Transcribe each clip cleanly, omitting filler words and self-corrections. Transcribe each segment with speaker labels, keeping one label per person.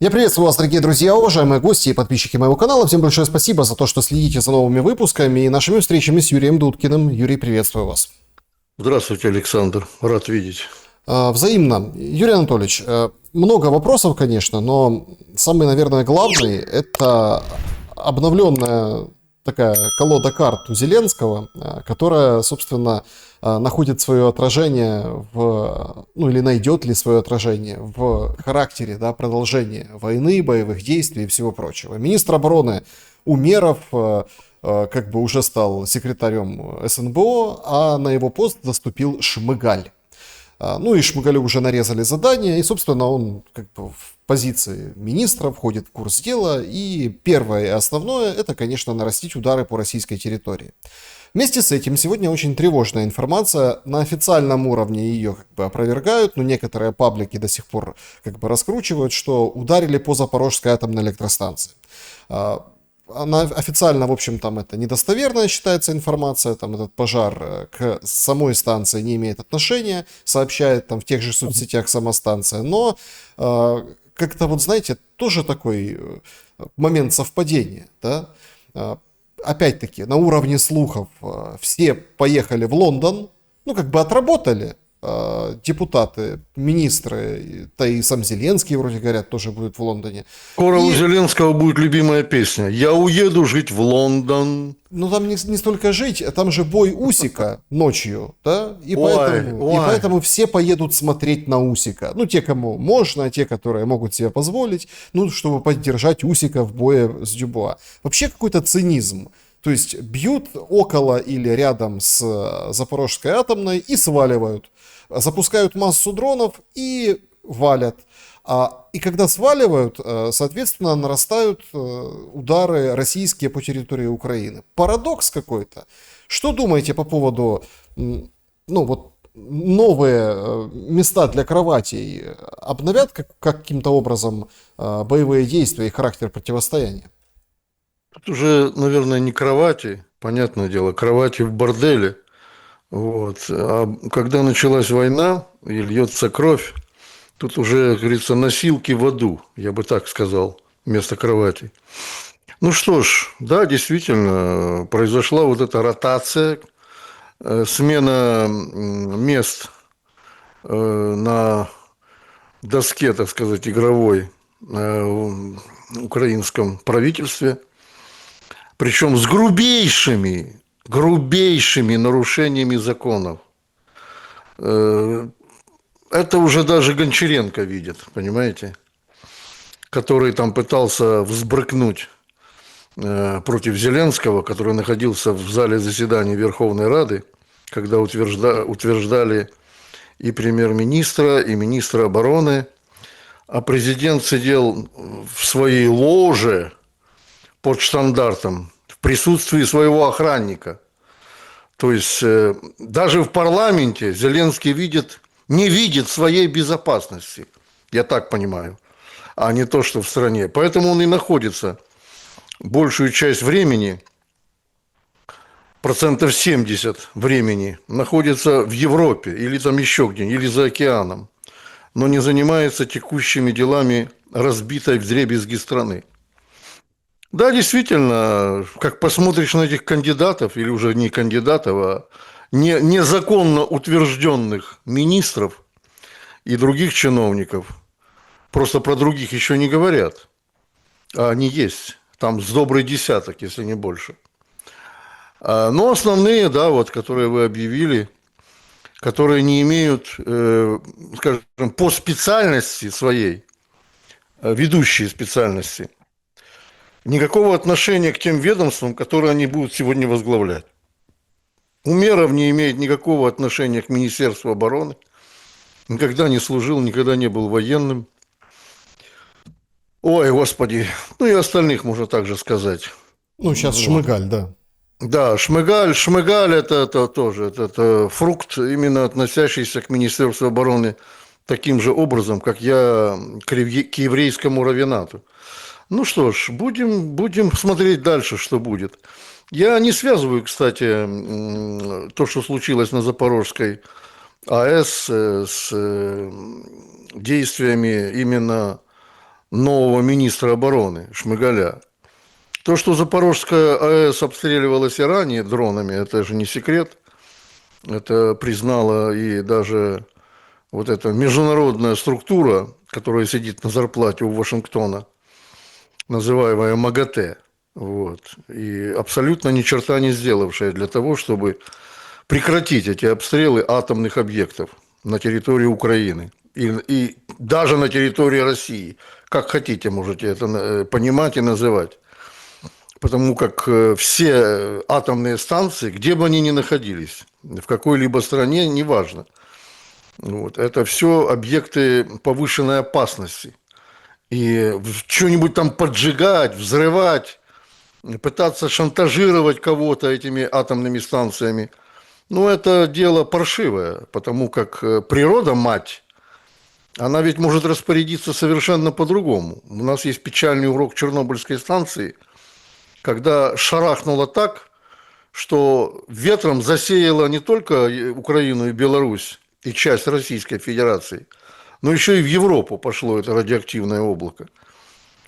Speaker 1: Я приветствую вас, дорогие друзья, уважаемые гости и подписчики моего канала. Всем большое спасибо за то, что следите за новыми выпусками и нашими встречами с Юрием Дудкиным. Юрий, приветствую вас.
Speaker 2: Здравствуйте, Александр. Рад видеть.
Speaker 1: Взаимно. Юрий Анатольевич, много вопросов, конечно, но самый, наверное, главный – это обновленная такая колода карт у Зеленского, которая, собственно, находит свое отражение или найдет ли свое отражение в характере, да, продолжения войны, боевых действий и всего прочего. Министр обороны Умеров как бы уже стал секретарем СНБО, а на его пост заступил Шмыгаль. Ну и Шмыгалю уже нарезали задания, и, собственно, он как бы в позиции министра входит в курс дела, и первое и основное – это, конечно, нарастить удары по российской территории. Вместе с этим сегодня очень тревожная информация, на официальном уровне ее как бы опровергают, но некоторые паблики до сих пор как бы раскручивают, что ударили по Запорожской атомной электростанции. Она официально, в общем, там это недостоверная считается информация, там этот пожар к самой станции не имеет отношения, сообщает там в тех же соцсетях сама станция, но как-то вот, знаете, тоже такой момент совпадения, да? Опять-таки, на уровне слухов все поехали в Лондон, ну, как бы отработали. Депутаты, министры, да и сам Зеленский, вроде говорят, тоже будет в Лондоне.
Speaker 2: Скоро у Зеленского будет любимая песня «Я уеду жить в Лондон».
Speaker 1: Ну, там не столько жить, там же бой Усика ночью, да? И поэтому все поедут смотреть на Усика. Ну, те, кому можно, а те, которые могут себе позволить, ну, чтобы поддержать Усика в бое с Дюбуа. Вообще какой-то цинизм. То есть бьют около или рядом с Запорожской атомной и сваливают. Запускают массу дронов и валят. И когда сваливают, соответственно, нарастают удары российские по территории Украины. Парадокс какой-то. Что думаете по поводу, новые места для кроватей обновят каким-то образом боевые действия и характер противостояния?
Speaker 2: Тут уже, наверное, не кровати, понятное дело, кровати в борделе. Вот. А когда началась война и льется кровь, тут уже, как говорится, носилки в аду, я бы так сказал, вместо кровати. Ну что ж, да, действительно, произошла вот эта ротация, смена мест на доске, так сказать, игровой в украинском правительстве, причем с грубейшими нарушениями законов. Это уже даже Гончаренко видит, понимаете, который там пытался взбрыкнуть против Зеленского, который находился в зале заседаний Верховной Рады, когда утверждали и премьер-министра, и министра обороны, а президент сидел в своей ложе под штандартом в присутствии своего охранника. То есть даже в парламенте Зеленский не видит своей безопасности, я так понимаю, а не то, что в стране. Поэтому он и находится большую часть времени, 70% времени, находится в Европе или там еще где-нибудь, или за океаном, но не занимается текущими делами разбитой вдребезги страны. Да, действительно, как посмотришь на этих кандидатов, или уже не кандидатов, а незаконно утвержденных министров и других чиновников, просто про других еще не говорят, а они есть, там с добрый десяток, если не больше. Но основные, да, вот, которые вы объявили, которые не имеют, скажем, по специальности своей, ведущей специальности, никакого отношения к тем ведомствам, которые они будут сегодня возглавлять. Умеров не имеет никакого отношения к Министерству обороны, никогда не служил, никогда не был военным. Ой, господи, ну и остальных можно также сказать.
Speaker 1: Ну, сейчас Шмыгаль, да.
Speaker 2: Да, Шмыгаль это тоже, это фрукт, именно относящийся к Министерству обороны таким же образом, как я к еврейскому раввинату. Ну что ж, будем смотреть дальше, что будет. Я не связываю, кстати, то, что случилось на Запорожской АЭС с действиями именно нового министра обороны Шмыгаля. То, что Запорожская АЭС обстреливалась и ранее дронами, это же не секрет. Это признала и даже вот эта международная структура, которая сидит на зарплате у Вашингтона, называемая МАГАТЭ. Вот. И абсолютно ни черта не сделавшая для того, чтобы прекратить эти обстрелы атомных объектов на территории Украины и даже на территории России. Как хотите, можете это понимать и называть. Потому как все атомные станции, где бы они ни находились, в какой-либо стране, неважно, вот, это все объекты повышенной опасности. И что-нибудь там поджигать, взрывать, пытаться шантажировать кого-то этими атомными станциями, ну, это дело паршивое, потому как природа, мать, она ведь может распорядиться совершенно по-другому. У нас есть печальный урок Чернобыльской станции, когда шарахнуло так, что ветром засеяло не только Украину и Беларусь, и часть Российской Федерации, но еще и в Европу пошло это радиоактивное облако.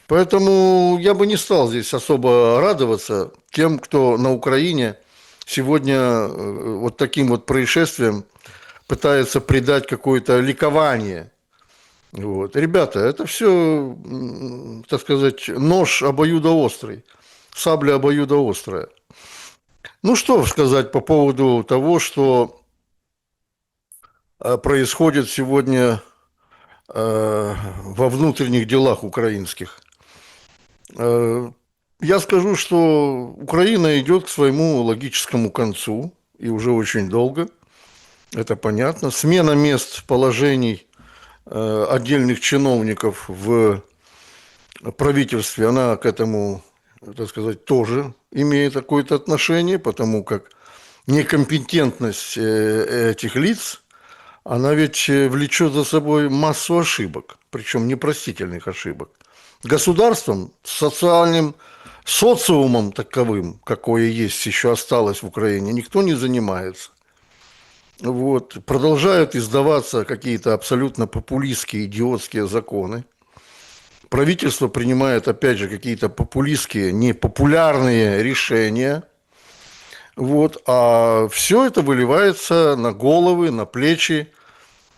Speaker 2: Поэтому я бы не стал здесь особо радоваться тем, кто на Украине сегодня вот таким вот происшествием пытается придать какое-то ликование. Вот. Ребята, это все, так сказать, нож обоюдоострый, сабля обоюдоострая. Ну, что сказать по поводу того, что происходит сегодня во внутренних делах украинских. Я скажу, что Украина идет к своему логическому концу, и уже очень долго, это понятно. Смена мест положений отдельных чиновников в правительстве, она к этому, так сказать, тоже имеет какое-то отношение, потому как некомпетентность этих лиц, она ведь влечет за собой массу ошибок, причем непростительных ошибок. Государством, социальным социумом таковым, какое есть, еще осталось в Украине, никто не занимается. Вот. Продолжают издаваться какие-то абсолютно популистские, идиотские законы. Правительство принимает, опять же, какие-то популистские, непопулярные решения. Вот. А все это выливается на головы, на плечи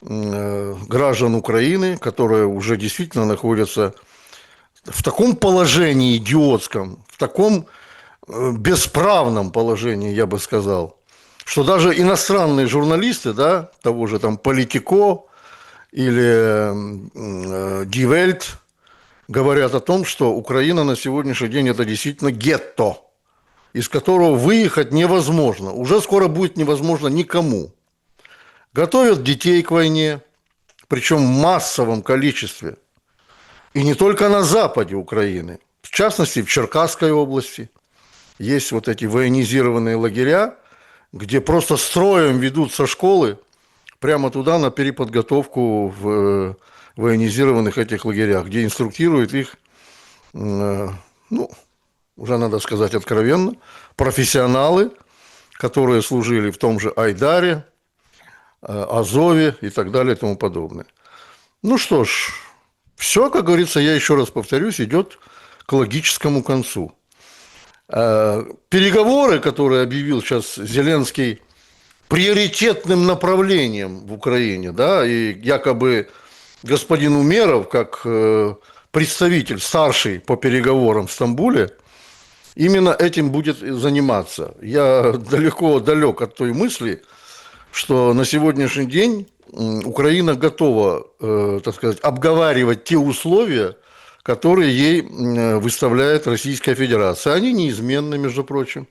Speaker 2: граждан Украины, которые уже действительно находятся в таком положении идиотском, в таком бесправном положении, я бы сказал, что даже иностранные журналисты, да, того же там Политико или Die Welt, говорят о том, что Украина на сегодняшний день это действительно гетто, из которого выехать невозможно. Уже скоро будет невозможно никому. Готовят детей к войне, причем в массовом количестве. И не только на западе Украины, в частности, в Черкасской области. Есть вот эти военизированные лагеря, где просто строем ведут со школы прямо туда на переподготовку в военизированных этих лагерях, где инструктируют их, ну, уже надо сказать откровенно, профессионалы, которые служили в том же Айдаре, Азове и так далее и тому подобное. Ну что ж, все, как говорится, я еще раз повторюсь, идет к логическому концу. Переговоры, которые объявил сейчас Зеленский приоритетным направлением в Украине, да, и якобы господин Умеров, как представитель старший по переговорам в Стамбуле, именно этим будет заниматься. Я далек от той мысли, что на сегодняшний день Украина готова, так сказать, обговаривать те условия, которые ей выставляет Российская Федерация. Они неизменны, между прочим.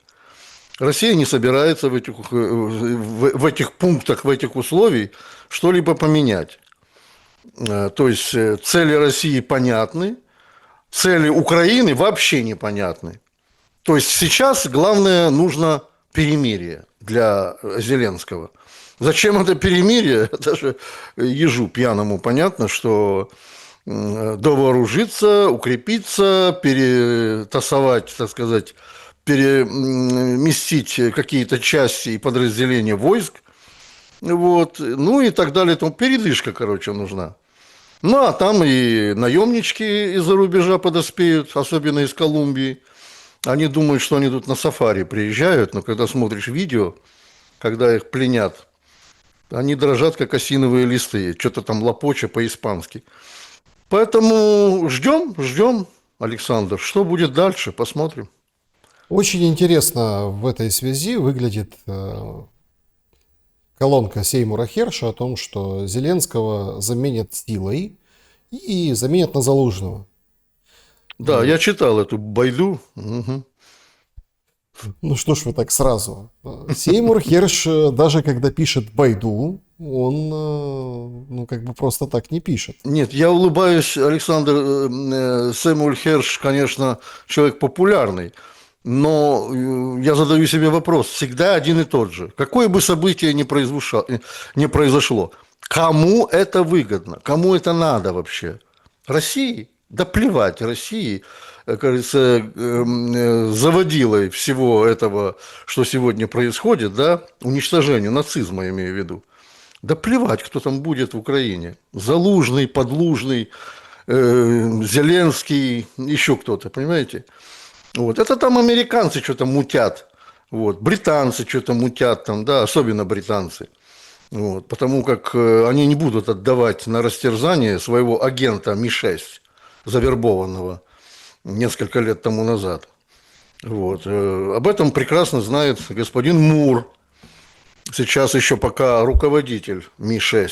Speaker 2: Россия не собирается в этих пунктах, в этих условиях что-либо поменять. То есть цели России понятны, цели Украины вообще непонятны. То есть сейчас главное нужно перемирие для Зеленского. Зачем это перемирие? Даже ежу пьяному понятно, что довооружиться, укрепиться, перетасовать, так сказать, переместить какие-то части и подразделения войск, вот, ну и так далее. Там передышка, короче, нужна. Ну, а там и наемнички из-за рубежа подоспеют, особенно из Колумбии. Они думают, что они тут на сафари приезжают, но когда смотришь видео, когда их пленят, они дрожат, как осиновые листы, что-то там лопоча по-испански. Поэтому ждем, Александр. Что будет дальше, посмотрим.
Speaker 1: Очень интересно в этой связи выглядит колонка Сеймура Херша о том, что Зеленского заменят силой и заменят на Залужного.
Speaker 2: Да, я читал эту байду. Мгм.
Speaker 1: Ну что ж вы так сразу? Сеймур Херш, даже когда пишет байду, он, ну, как бы просто так не пишет.
Speaker 2: Нет, я улыбаюсь, Александр. Сэмюэль Херш, конечно, человек популярный, но я задаю себе вопрос, всегда один и тот же. Какое бы событие ни произошло, кому это выгодно, кому это надо вообще? России? Да плевать России, кажется, заводилой всего этого, что сегодня происходит, да, уничтожению нацизма, я имею в виду. Да плевать, кто там будет в Украине. Залужный, Подлужный, Зеленский, еще кто-то, понимаете? Вот. Это там американцы что-то мутят, вот. Британцы что-то мутят там, да, особенно британцы. Вот. Потому как они не будут отдавать на растерзание своего агента Ми-6, завербованного несколько лет тому назад. Вот. Об этом прекрасно знает господин Мур, сейчас еще пока руководитель Ми-6.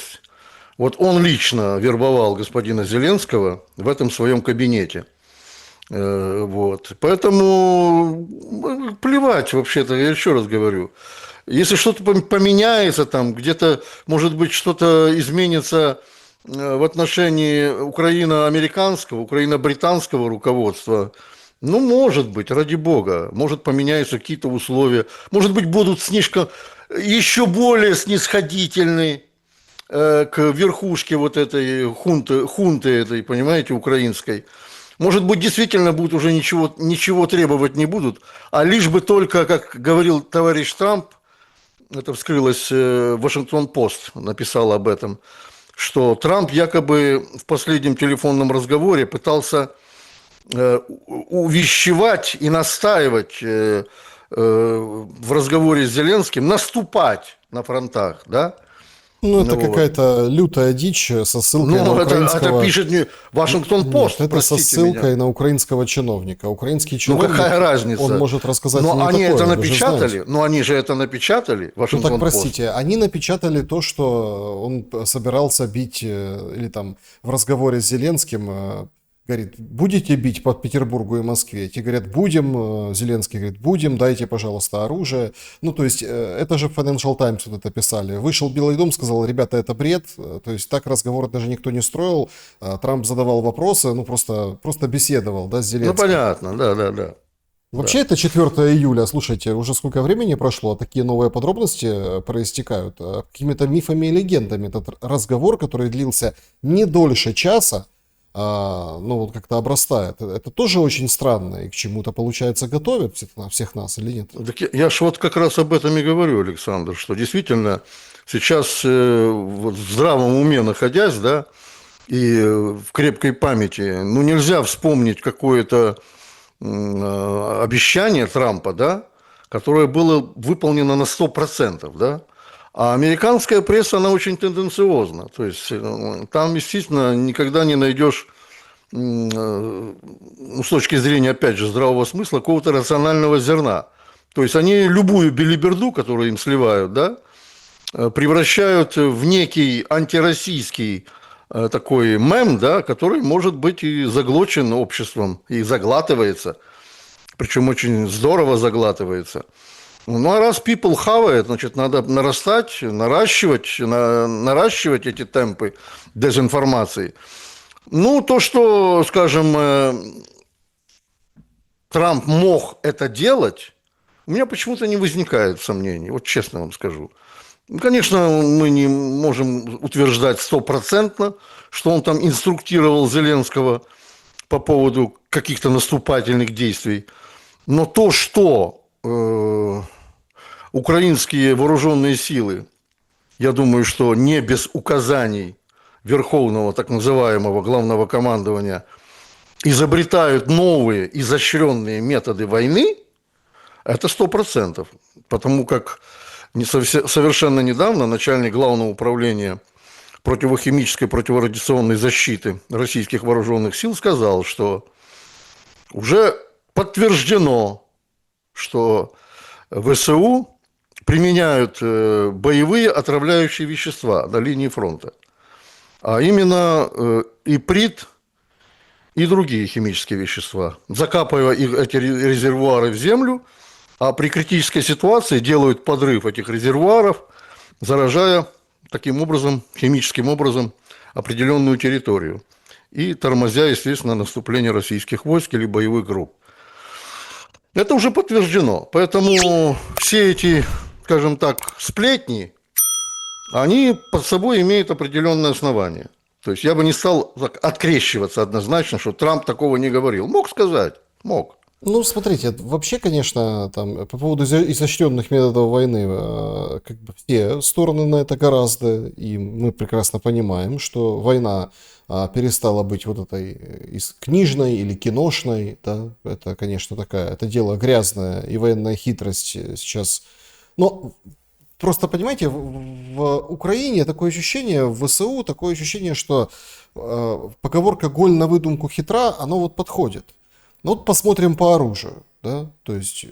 Speaker 2: Вот он лично вербовал господина Зеленского в этом своем кабинете. Вот. Поэтому плевать вообще-то, я еще раз говорю. Если что-то поменяется там, где-то, может быть, что-то изменится в отношении украино-американского, украино-британского руководства, ну, может быть, ради бога, может поменяются какие-то условия, может быть, будут слишком еще более снисходительны к верхушке вот этой хунты этой, понимаете, украинской. Может быть, действительно будут уже ничего требовать не будут, а лишь бы только, как говорил товарищ Трамп, это вскрылось, Вашингтон-Пост написал об этом, что Трамп якобы в последнем телефонном разговоре пытался увещевать и настаивать в разговоре с Зеленским, наступать на фронтах, да?
Speaker 1: Ну, это
Speaker 2: Ну, вот.
Speaker 1: какая-то лютая дичь со ссылкой на
Speaker 2: Ну, это
Speaker 1: украинского...
Speaker 2: пишет не Вашингтон-Пост,
Speaker 1: Нет, это со
Speaker 2: простите
Speaker 1: ссылкой
Speaker 2: меня.
Speaker 1: на украинского чиновника. Украинский
Speaker 2: Ну,
Speaker 1: чиновник,
Speaker 2: какая разница?
Speaker 1: он может рассказать
Speaker 2: Но
Speaker 1: не
Speaker 2: они
Speaker 1: такое,
Speaker 2: это
Speaker 1: вы же знаете.
Speaker 2: напечатали, но они же это напечатали,
Speaker 1: Ну так
Speaker 2: Вашингтон-Пост.
Speaker 1: простите, они напечатали то, что он собирался бить, или там в разговоре с Зеленским, говорит, будете бить по Петербургу и Москве? Те говорят, будем. Зеленский говорит, будем, дайте, пожалуйста, оружие. Ну, то есть, это же Financial Times вот это писали. Вышел Белый дом, сказал, ребята, это бред. То есть, так разговор даже никто не строил. Трамп задавал вопросы, ну, просто беседовал, да, с
Speaker 2: Ну,
Speaker 1: Зеленским.
Speaker 2: понятно, да.
Speaker 1: Вообще, это 4 июля, слушайте, уже сколько времени прошло, такие новые подробности проистекают. Какими-то мифами и легендами этот разговор, который длился не дольше часа, ну вот как-то обрастает. Это тоже очень странно, и к чему-то, получается, готовят всех нас или нет?
Speaker 2: Так я ж вот как раз об этом и говорю, Александр, что действительно сейчас вот в здравом уме находясь, да, и в крепкой памяти, ну, нельзя вспомнить какое-то обещание Трампа, да, которое было выполнено на 100%, да, а американская пресса, она очень тенденциозна, то есть там, естественно, никогда не найдешь, ну, с точки зрения, опять же, здравого смысла, какого-то рационального зерна. То есть они любую белиберду, которую им сливают, да, превращают в некий антироссийский такой мем, да, который может быть и заглочен обществом, и заглатывается, причем очень здорово заглатывается. Ну, а раз people хавает, значит, надо наращивать эти темпы дезинформации. Ну, то, что, скажем, Трамп мог это делать, у меня почему-то не возникает сомнений, вот честно вам скажу. Ну, конечно, мы не можем утверждать стопроцентно, что он там инструктировал Зеленского по поводу каких-то наступательных действий. Но то, что украинские вооруженные силы, я думаю, что не без указаний верховного так называемого главного командования изобретают новые изощренные методы войны, это 100%. Потому как совершенно недавно начальник Главного управления противохимической, противорадиационной защиты российских вооруженных сил сказал, что уже подтверждено, что ВСУ применяют боевые отравляющие вещества на линии фронта. А именно иприт и другие химические вещества. Закапывая эти резервуары в землю, а при критической ситуации делают подрыв этих резервуаров, заражая таким образом, химическим образом, определенную территорию и тормозя, естественно, наступление российских войск или боевых групп. Это уже подтверждено. Поэтому все эти, скажем так, сплетни, они под собой имеют определенное основание. То есть я бы не стал так открещиваться однозначно, что Трамп такого не говорил. Мог сказать, мог.
Speaker 1: Ну, смотрите, вообще, конечно, там, по поводу изощренных методов войны, как бы все стороны на это гораздо, и мы прекрасно понимаем, что война перестала быть вот этой книжной или киношной, да, это, конечно, это дело грязное, и военная хитрость сейчас, но просто, понимаете, в Украине такое ощущение, в ВСУ такое ощущение, что поговорка «голь на выдумку хитра», оно вот подходит. Ну вот посмотрим по оружию, да, то есть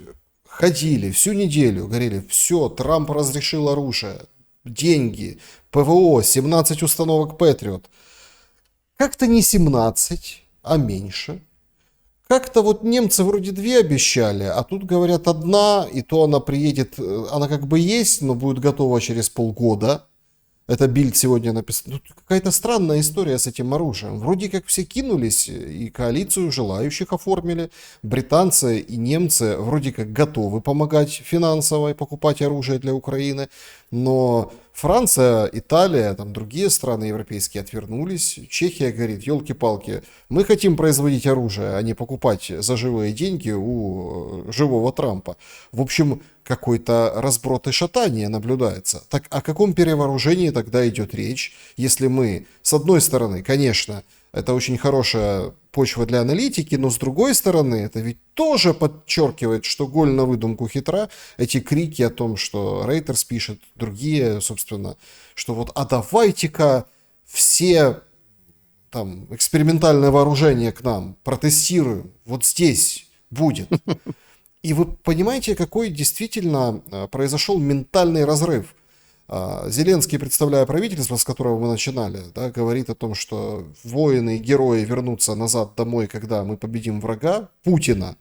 Speaker 1: ходили всю неделю, говорили, все, Трамп разрешил оружие, деньги, ПВО, 17 установок Патриот. Как-то не 17, а меньше. Как-то вот немцы вроде 2 обещали, а тут говорят 1, и то она приедет, она как бы есть, но будет готова через полгода. Это Бильд сегодня написал. Какая-то странная история с этим оружием. Вроде как все кинулись, и коалицию желающих оформили. Британцы и немцы вроде как готовы помогать финансово и покупать оружие для Украины. Но Франция, Италия, там другие страны европейские отвернулись. Чехия говорит, елки-палки, мы хотим производить оружие, а не покупать за живые деньги у живого Трампа. В общем, какой-то разброд и шатание наблюдается. Так о каком перевооружении тогда идет речь, если мы, с одной стороны, конечно, это очень хорошая почва для аналитики, но с другой стороны, это ведь тоже подчеркивает, что голь на выдумку хитра, эти крики о том, что Рейтерс пишет, другие, собственно, что вот, а давайте-ка все там экспериментальное вооружение к нам протестируем, вот здесь будет. И вы понимаете, какой действительно произошел ментальный разрыв. Зеленский, представляя правительство, с которого мы начинали, да, говорит о том, что воины и герои вернутся назад домой, когда мы победим врага, Путина.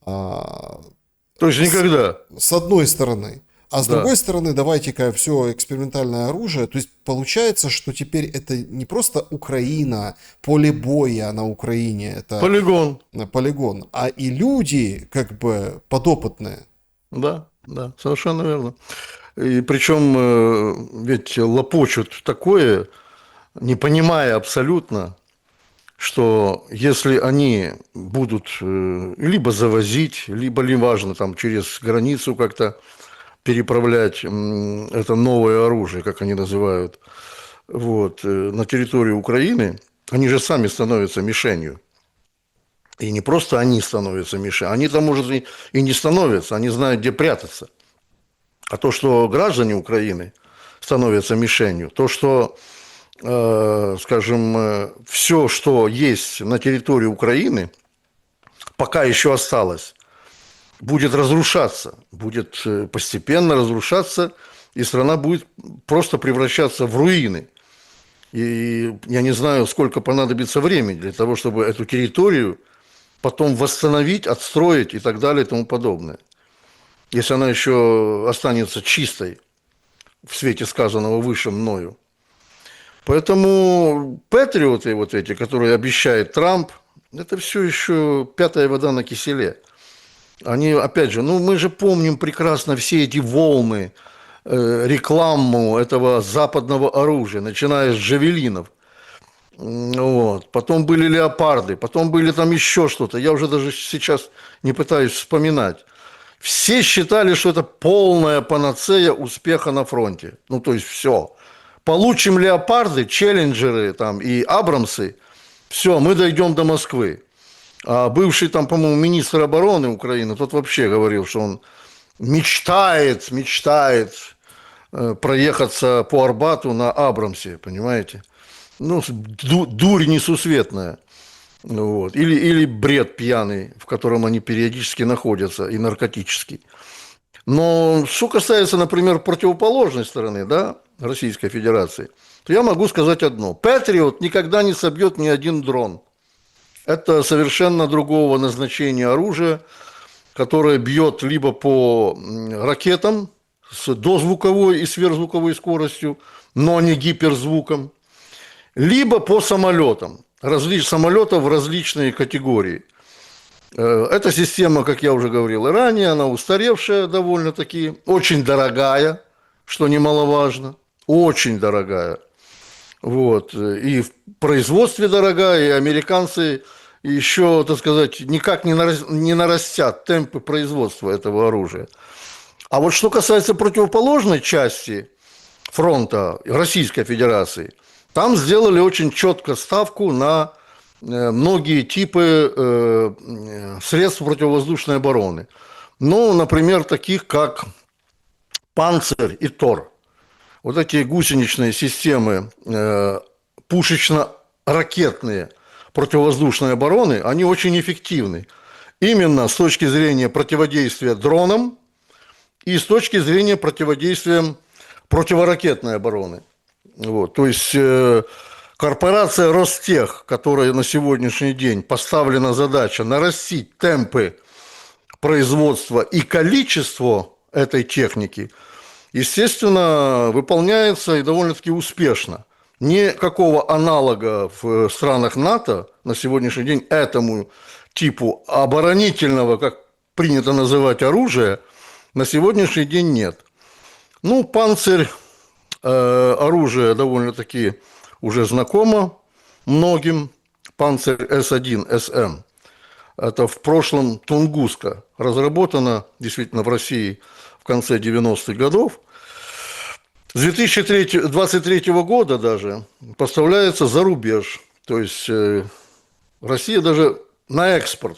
Speaker 2: То есть никогда.
Speaker 1: С одной стороны. А с
Speaker 2: Да.
Speaker 1: другой стороны, давайте-ка все экспериментальное оружие. То есть получается, что теперь это не просто Украина, поле боя на Украине, это
Speaker 2: Полигон.
Speaker 1: полигон, а и люди как бы подопытные.
Speaker 2: Да, да, совершенно верно. И причем ведь лопочут такое, не понимая абсолютно, что если они будут либо завозить, либо неважно, там через границу как-то переправлять это новое оружие, как они называют, вот, на территорию Украины, они же сами становятся мишенью. И не просто они становятся мишенью, они там, может, и не становятся, они знают, где прятаться. А то, что граждане Украины становятся мишенью, то, что, скажем, все, что есть на территории Украины, пока еще осталось, будет разрушаться, будет постепенно разрушаться, и страна будет просто превращаться в руины. И я не знаю, сколько понадобится времени для того, чтобы эту территорию потом восстановить, отстроить и так далее и тому подобное. Если она еще останется чистой в свете сказанного выше мною. Поэтому патриоты вот эти, которые обещает Трамп, это все еще пятая вода на киселе. Они, опять же, ну мы же помним прекрасно все эти волны, рекламу этого западного оружия, начиная с джавелинов. Вот. Потом были леопарды, потом были там еще что-то. Я уже даже сейчас не пытаюсь вспоминать. Все считали, что это полная панацея успеха на фронте. Ну, то есть все. получим леопарды, челленджеры там, и абрамсы, все, мы дойдем до Москвы. А бывший там, по-моему, министр обороны Украины, тот вообще говорил, что он мечтает проехаться по Арбату на Абрамсе, понимаете? Ну, дурь несусветная. Вот. Или бред пьяный, в котором они периодически находятся, и наркотический. Но что касается, например, противоположной стороны, да, Российской Федерации, то я могу сказать одно. Патриот никогда не собьет ни один дрон. Это совершенно другого назначения оружия, которое бьет либо по ракетам с дозвуковой и сверхзвуковой скоростью, но не гиперзвуком, либо по самолетам. Самолетов в различные категории. Эта система, как я уже говорил и ранее, она устаревшая довольно-таки, очень дорогая, что немаловажно, очень дорогая. Вот. И в производстве дорогая, и американцы еще, так сказать, никак не нарастят темпы производства этого оружия. А вот что касается противоположной части фронта Российской Федерации, там сделали очень четко ставку на многие типы средств противовоздушной обороны. Ну, например, таких как «Панцирь» и «Тор». Вот эти гусеничные системы пушечно-ракетные противовоздушной обороны, они очень эффективны. Именно с точки зрения противодействия дронам и с точки зрения противодействия противоракетной обороны. Вот. То есть корпорация Ростех, которая на сегодняшний день поставлена задача нарастить темпы производства и количество этой техники, естественно, выполняется и довольно-таки успешно. Никакого аналога в странах НАТО на сегодняшний день этому типу оборонительного, как принято называть, оружия, на сегодняшний день нет. Ну, «Панцирь» оружие довольно-таки уже знакомо многим. «Панцирь С1», СМ. Это в прошлом Тунгуска. Разработано действительно в России в конце 90-х годов. С 2023 года даже поставляется за рубеж. То есть Россия даже на экспорт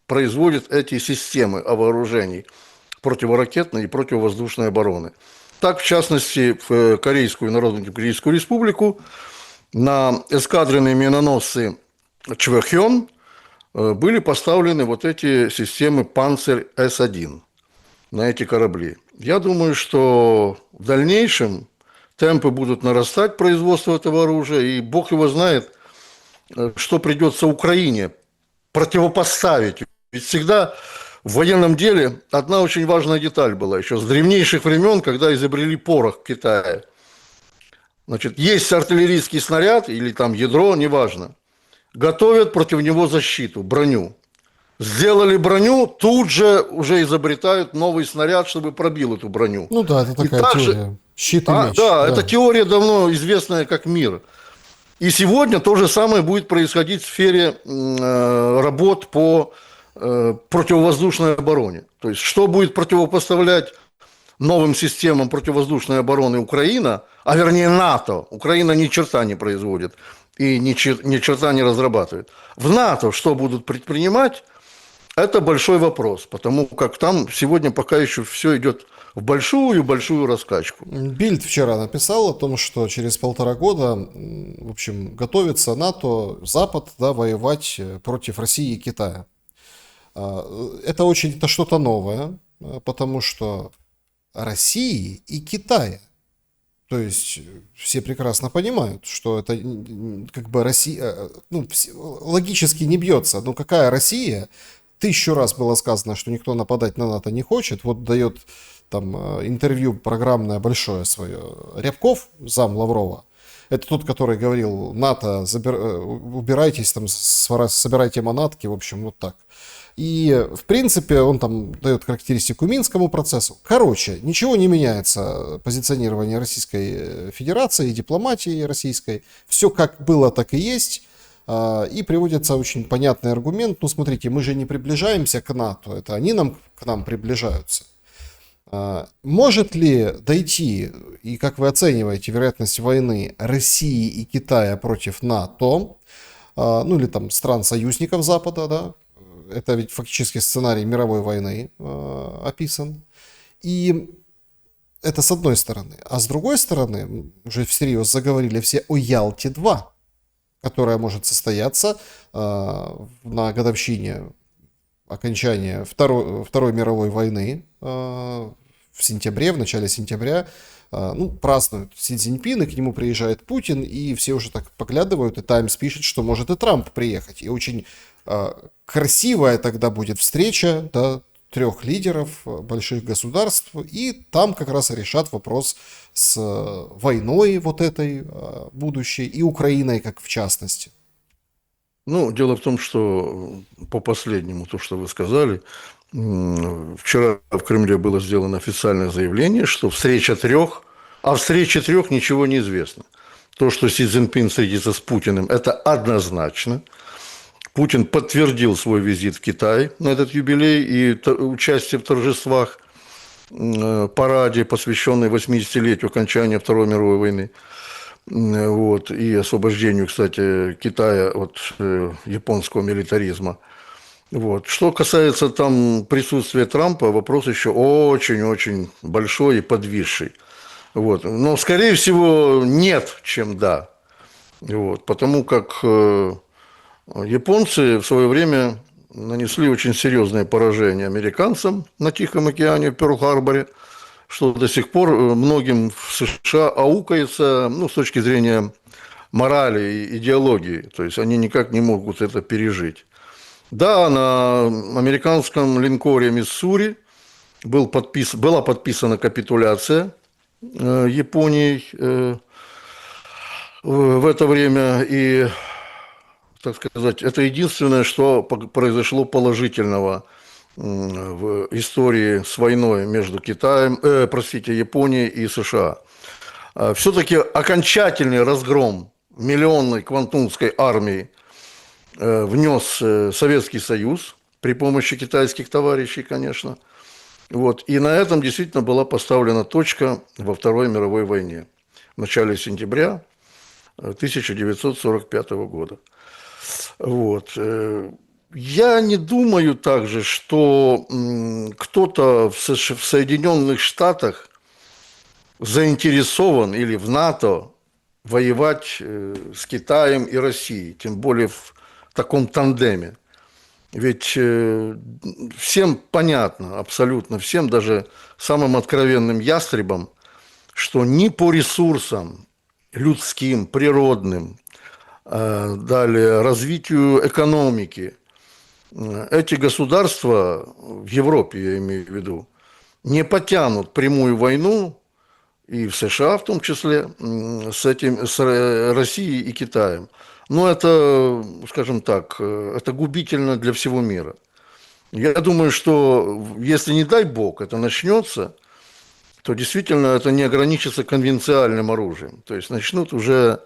Speaker 2: производит эти системы вооружений противоракетной и противовоздушной обороны. Так, в частности, в Корейскую Народно-Демократическую Республику на эскадренные миноносцы Чвэхён были поставлены вот эти системы «Панцирь С1» на эти корабли. Я думаю, что в дальнейшем темпы будут нарастать производство этого оружия, и бог его знает, что придется Украине противопоставить. Ведь всегда в военном деле одна очень важная деталь была еще с древнейших времен, когда изобрели порох в Китае. Значит, есть артиллерийский снаряд или там ядро, неважно. Готовят против него защиту, броню. Сделали броню, тут же уже изобретают новый снаряд, чтобы пробил эту броню.
Speaker 1: Ну да, это такая теория. Щит и меч.
Speaker 2: Да, эта теория давно известная как мир. И сегодня то же самое будет происходить в сфере работ по противовоздушной обороне. То есть, что будет противопоставлять новым системам противовоздушной обороны Украина, а вернее НАТО. Украина ни черта не производит и ни черта не разрабатывает. В НАТО что будут предпринимать, это большой вопрос, потому как там сегодня пока еще все идет в большую-большую раскачку.
Speaker 1: Бильд вчера написал о том, что через 1,5 года, в общем, готовится НАТО, Запад, да, воевать против России и Китая. Это что-то новое, потому что России и Китая. То есть все прекрасно понимают, что это как бы Россия, ну, логически не бьется. Но какая Россия? 1000 раз было сказано, что никто нападать на НАТО не хочет. Вот дает там интервью программное большое свое Рябков, зам Лаврова. Это тот, который говорил: НАТО, убирайтесь, там, собирайте манатки, в общем, вот так. И, в принципе, он там дает характеристику Минскому процессу. Короче, ничего не меняется позиционирование Российской Федерации и дипломатии российской. Все как было, так и есть. И приводится очень понятный аргумент. Ну, смотрите, мы же не приближаемся к НАТО. Это они к нам приближаются. Может ли дойти, и как вы оцениваете вероятность войны России и Китая против НАТО, ну или там стран-союзников Запада, да? Это ведь фактически сценарий мировой войны описан. И это с одной стороны. А с другой стороны, уже всерьез заговорили все о Ялте-2, которая может состояться на годовщине окончания Второй мировой войны в сентябре, в начале сентября. Ну, празднуют Си Цзиньпин, и к нему приезжает Путин, и все уже так поглядывают, и Таймс пишет, что может и Трамп приехать. И очень красивая тогда будет встреча, да, трех лидеров больших государств, и там как раз решат вопрос с войной вот этой будущей, и Украиной как в частности.
Speaker 2: Ну, дело в том, что по последнему, то, что вы сказали, вчера в Кремле было сделано официальное заявление, что встреча трех, а встрече трех ничего не известно. То, что Си Цзиньпин встретится с Путиным, это однозначно. Путин подтвердил свой визит в Китай на этот юбилей и участие в торжествах, параде, посвященной 80-летию окончания Второй мировой войны. Вот, и освобождению, кстати, Китая от японского милитаризма. Вот. Что касается там присутствия Трампа, вопрос еще очень-очень большой и подвисший. Вот. Но, скорее всего, нет, чем да. Вот. Потому как японцы в свое время нанесли очень серьезное поражение американцам на Тихом океане, в Пёрл-Харборе, что до сих пор многим в США аукается, ну, с точки зрения морали и идеологии. То есть они никак не могут это пережить. Да, на американском линкоре «Миссури» была подписана капитуляция Японией в это время. И, так сказать, это единственное, что произошло положительного в истории с войной между Японией и США. Все-таки окончательный разгром миллионной квантунской армии внес Советский Союз при помощи китайских товарищей, конечно. Вот. И на этом действительно была поставлена точка во Второй мировой войне в начале сентября 1945 года. Вот. Я не думаю также, что кто-то в Соединенных Штатах заинтересован или в НАТО воевать с Китаем и Россией, тем более в таком тандеме. Ведь всем понятно, абсолютно всем, даже самым откровенным ястребам, что ни по ресурсам людским, природным, далее развитию экономики, эти государства в Европе, я имею в виду, не потянут прямую войну, и в США в том числе, с Россией и Китаем. Но это, скажем так, это губительно для всего мира. Я думаю, что если, не дай бог, это начнется, то действительно это не ограничится конвенциальным оружием. То есть начнут уже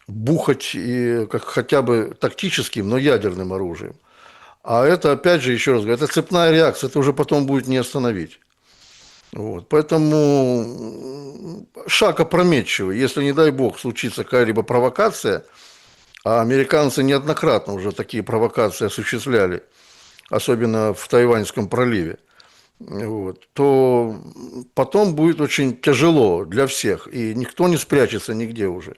Speaker 2: бухать и как хотя бы тактическим, но ядерным оружием. А это, опять же, еще раз говорю, это цепная реакция, это уже потом будет не остановить. Вот. Поэтому шаг опрометчивый. Если, не дай бог, случится какая-либо провокация, а американцы неоднократно уже такие провокации осуществляли, особенно в Тайваньском проливе, вот, то потом будет очень тяжело для всех, и никто не спрячется нигде уже.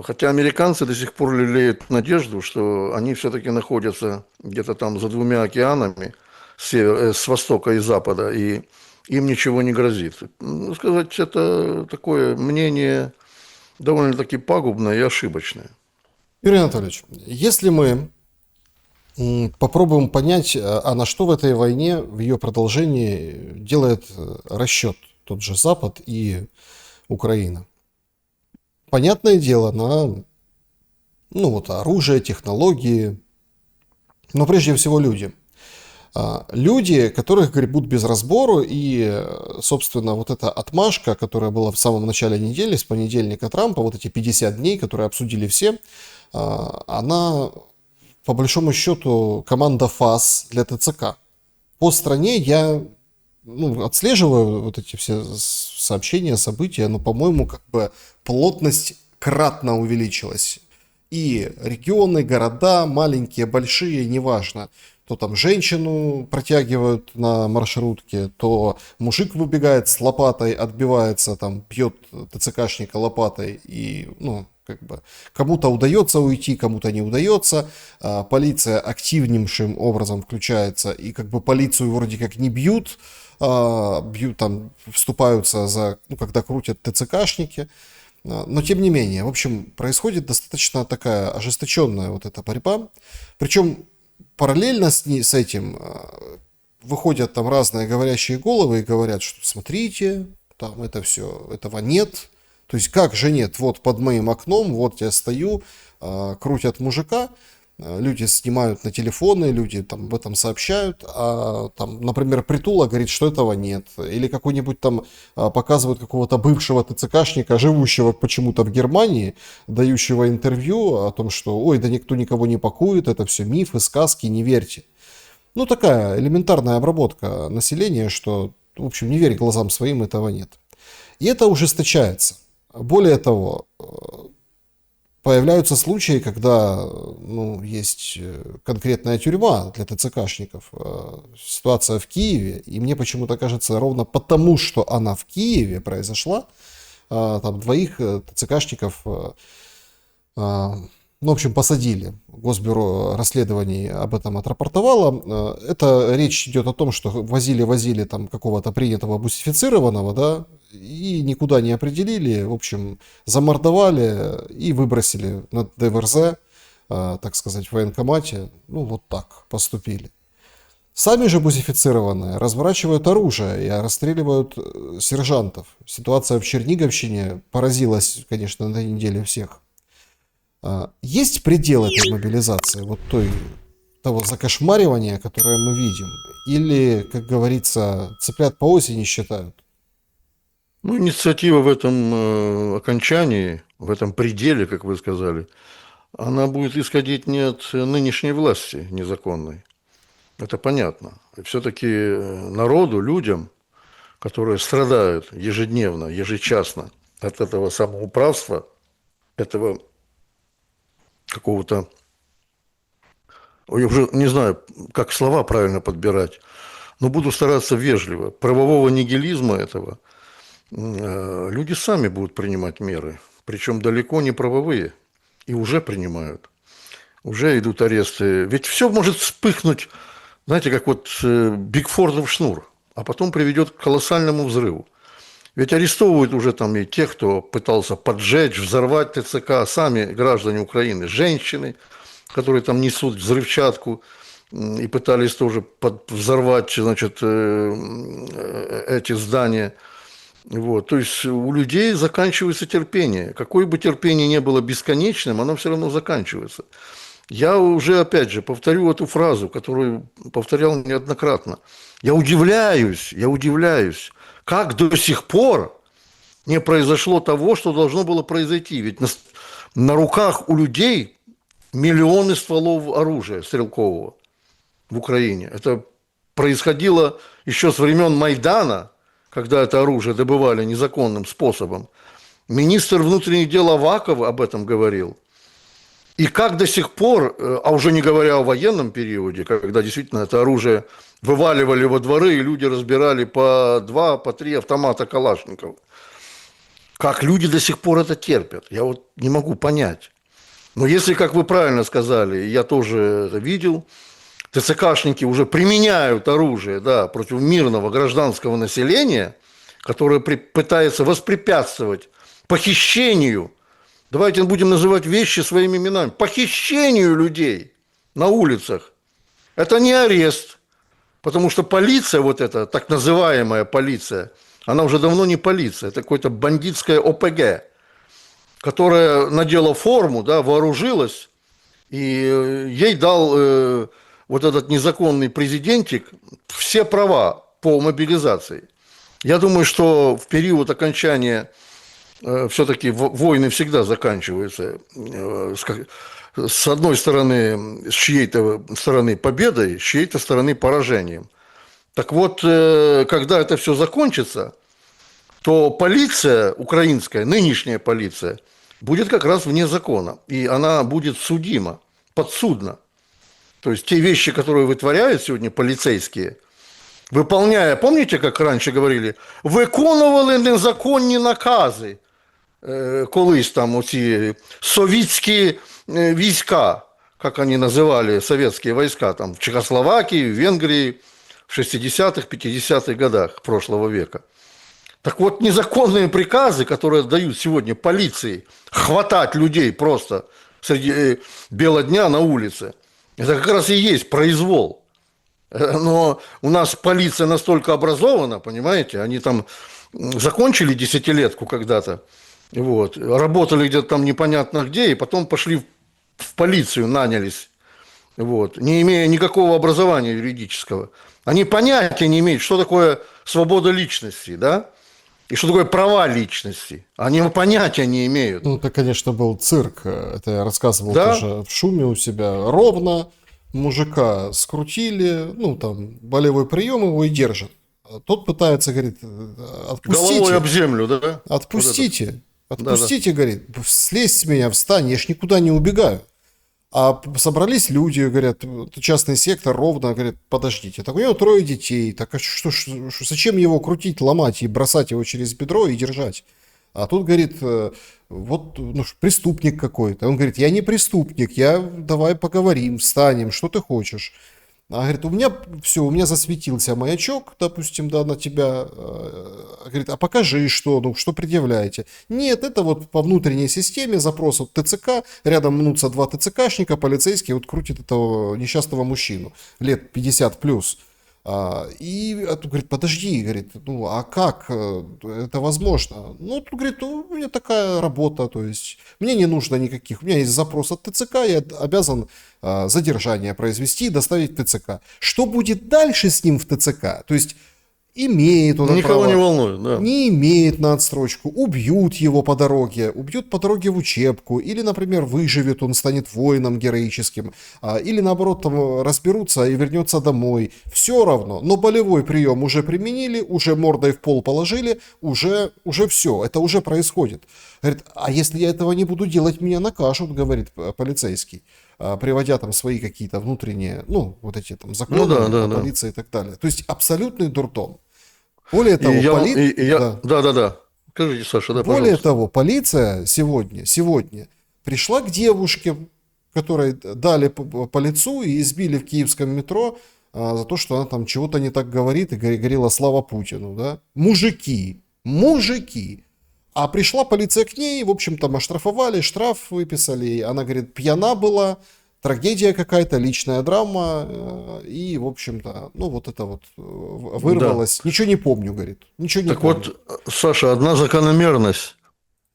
Speaker 2: Хотя американцы до сих пор лелеют надежду, что они все-таки находятся где-то там за двумя океанами, с востока и запада, и им ничего не грозит. Ну, сказать, это такое мнение довольно-таки пагубное и ошибочное.
Speaker 1: Юрий Анатольевич, если мы попробуем понять, а на что в этой войне, в ее продолжении делает расчет тот же Запад и Украина. Понятное дело, на оружие, технологии, но прежде всего люди. Люди, которых гребут без разбору, и, собственно, вот эта отмашка, которая была в самом начале недели, с понедельника Трампа, вот эти 50 дней, которые обсудили все, она, по большому счету, команда ФАС для ТЦК. По стране я ну, отслеживаю вот эти все сообщения, события, но, по-моему, как бы плотность кратно увеличилась. И регионы, города, маленькие, большие, неважно. То там женщину протягивают на маршрутке, то мужик выбегает с лопатой, отбивается, там, бьет ТЦКшника лопатой, и, ну, как бы, кому-то удается уйти, кому-то не удается. Полиция активнейшим образом включается, и как бы полицию вроде как не бьют, бьют там, вступаются за, ну, когда крутят ТЦКшники. Но тем не менее, в общем, происходит достаточно такая ожесточенная вот эта борьба. Причем параллельно с этим выходят там разные говорящие головы и говорят, что смотрите, там это все, этого нет. То есть как же нет? Вот под моим окном, вот я стою, крутят мужика, люди снимают на телефоны, люди там об этом сообщают, а там, например, Притула говорит, что этого нет. Или какой-нибудь там показывают какого-то бывшего ТЦКшника, живущего почему-то в Германии, дающего интервью о том, что ой, да никто никого не пакует, это все мифы, сказки, не верьте. Ну, такая элементарная обработка населения, что, в общем, не верь глазам своим, этого нет. И это ужесточается. Более того, появляются случаи, когда, ну, есть конкретная тюрьма для ТЦКшников. Ситуация в Киеве, и мне почему-то кажется, ровно потому, что она в Киеве произошла, там двоих ТЦКшников, ну, в общем, посадили. Госбюро расследований об этом отрапортовало. Это речь идет о том, что возили там какого-то принятого бусифицированного, да, и никуда не определили, в общем, замордовали и выбросили на ДВРЗ, так сказать, в военкомате. Ну, вот так поступили. Сами же бусифицированные разворачивают оружие и расстреливают сержантов. Ситуация в Черниговщине поразила, конечно, на этой неделе всех. Есть предел этой мобилизации, вот того закошмаривания, которое мы видим? Или, как говорится, цыплят по осени считают?
Speaker 2: Ну, инициатива в этом окончании, в этом пределе, как вы сказали, она будет исходить не от нынешней власти незаконной. Это понятно. Все-таки народу, людям, которые страдают ежедневно, ежечасно от этого самоуправства, этого какого-то, я уже не знаю, как слова правильно подбирать, но буду стараться вежливо, правового нигилизма этого, люди сами будут принимать меры, причем далеко не правовые, и уже принимают. Уже идут аресты. Ведь все может вспыхнуть, знаете, как вот Бигфордов шнур, а потом приведет к колоссальному взрыву. Ведь арестовывают уже там и тех, кто пытался поджечь, взорвать ТЦК, сами граждане Украины, женщины, которые там несут взрывчатку и пытались тоже взорвать, значит, эти здания. Вот. То есть у людей заканчивается терпение. Какое бы терпение ни было бесконечным, оно все равно заканчивается. Я уже, опять же, повторю эту фразу, которую повторял неоднократно. Я удивляюсь, как до сих пор не произошло того, что должно было произойти. Ведь на руках у людей миллионы стволов оружия стрелкового в Украине. Это происходило еще с времен Майдана, когда это оружие добывали незаконным способом. Министр внутренних дел Аваков об этом говорил. И как до сих пор, а уже не говоря о военном периоде, когда действительно это оружие вываливали во дворы, и люди разбирали по 2, по 3 автомата Калашников. Как люди до сих пор это терпят, я вот не могу понять. Но если, как вы правильно сказали, я тоже это видел, ТЦКшники уже применяют оружие, да, против мирного гражданского населения, которое пытается воспрепятствовать похищению, давайте будем называть вещи своими именами, похищению людей на улицах. Это не арест, потому что полиция, вот эта так называемая полиция, она уже давно не полиция, это какое-то бандитское ОПГ, которая надела форму, да, вооружилась, и ей дал вот этот незаконный президентик все права по мобилизации. Я думаю, что в период окончания все-таки войны всегда заканчиваются с одной стороны, с чьей-то стороны победой, с чьей-то стороны поражением. Так вот, когда это все закончится, то полиция украинская, нынешняя полиция, будет как раз вне закона. И она будет судима, подсудна. То есть те вещи, которые вытворяют сегодня полицейские, выполняя, помните, как раньше говорили, виконували незаконні накази, колись там оці совітські війська, как они называли советские войска, там в Чехословакии, в Венгрии в 60-х, 50-х годах прошлого века. Так вот, незаконные приказы, которые дают сегодня полиции хватать людей просто среди бела дня на улице, это как раз и есть произвол. Но у нас полиция настолько образована, понимаете, они там закончили десятилетку когда-то, вот, работали где-то там непонятно где, и потом пошли в полицию, нанялись, вот, не имея никакого образования юридического. Они понятия не имеют, что такое свобода личности, да, и что такое права личности. Они понятия не имеют.
Speaker 1: Ну, это, конечно, был цирк. Это я рассказывал
Speaker 2: Да?
Speaker 1: тоже в шуме у себя. Ровно мужика скрутили, ну, там, болевой прием его и держат. А тот пытается, говорит, отпустите.
Speaker 2: Головой об землю, да?
Speaker 1: Отпустите.
Speaker 2: Вот
Speaker 1: Отпустите, говорит, слезь с меня, встань, я ж никуда не убегаю. А собрались люди, говорят, частный сектор, ровно, говорят, подождите, так у него 3 детей, так а зачем его крутить, ломать и бросать его через бедро и держать? А тут, говорит, вот ну, преступник какой-то. Он говорит, я не преступник, давай поговорим, встанем, что ты хочешь? А говорит, у меня засветился маячок, допустим, да, на тебя. Говорит, а покажи, что предъявляете. Нет, это вот по внутренней системе запрос от ТЦК, рядом мнутся 2 ТЦКшника, полицейский вот крутит этого несчастного мужчину, лет 50 плюс. И тут говорит, подожди, говорит, ну а как это возможно? Ну, тут говорит, у меня такая работа, то есть мне не нужно никаких, у меня есть запрос от ТЦК, я обязан задержание произвести и доставить в ТЦК. Что будет дальше с ним в ТЦК? То есть имеет он
Speaker 2: Никого
Speaker 1: право,
Speaker 2: не волнует, да.
Speaker 1: не имеет на отсрочку, убьют его по дороге в учебку, или, например, выживет, он станет воином героическим, или, наоборот, там разберутся и вернется домой. Все равно, но болевой прием уже применили, уже мордой в пол положили, уже все, это уже происходит. Говорит, а если я этого не буду делать, меня накажут, говорит полицейский, приводя там свои какие-то внутренние, ну, вот эти там законы, полиции и так далее. То есть абсолютный дурдом. Более того,
Speaker 2: Да. Скажите, Саша, да,
Speaker 1: более
Speaker 2: пожалуйста.
Speaker 1: того, полиция сегодня пришла к девушке, которой дали по лицу и избили в киевском метро за то, что она там чего-то не так говорит и говорила «Слава Путину». Да? Мужики. А пришла полиция к ней, в общем, там оштрафовали, штраф выписали. Она, говорит, пьяна была, трагедия какая-то, личная драма. И, в общем-то, ну, вот это вот вырвалось. Да. Ничего не помню, говорит. Ничего не
Speaker 2: так
Speaker 1: помню.
Speaker 2: Вот, Саша, одна закономерность,